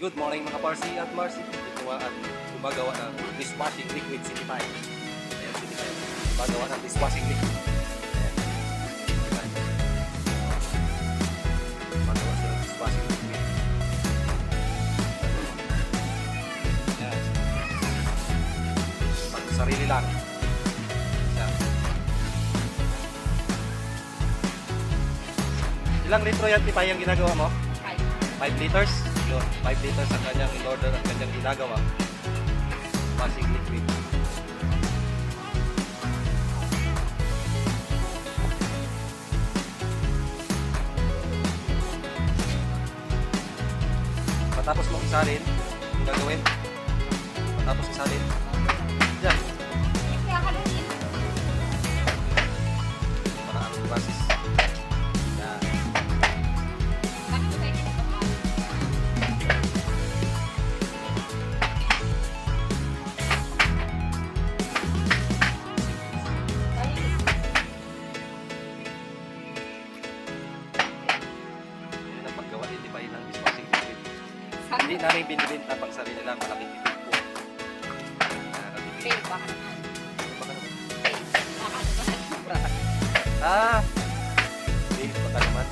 Good morning mga Parsi at Marcy. Ito at gumagawa ng dishwashing liquid City Pie. Ayan, City Pie. Gumagawa ng dishwashing liquid. Ayan. City Pie. Gumagawa sila ng dishwashing liquid. Ayan. Pag sarili lang. Ayan. Ilang litro yan City Pie ang ginagawa mo? 5 liters. Yun, 5 liters ang kanyang in-order at kanyang ginagawa. Washing liquid. Matapos mong isalin, ang gagawin. Matapos isalin. Yan. Para ang basis. Yan. Hindi namin binibenta pang sarili lang, malaking tipid po. Babe, baka naman. Ah! Babe, baka naman.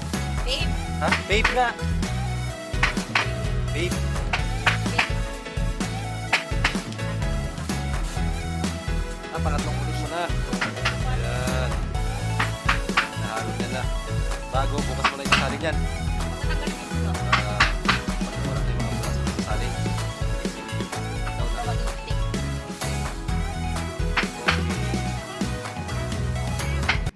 Babe. Ha? Babe nga! Babe. Ah, pangatlong ulit mo na. Ayan. Nahalo niya na. Bago, bukas mo na yung salin yan.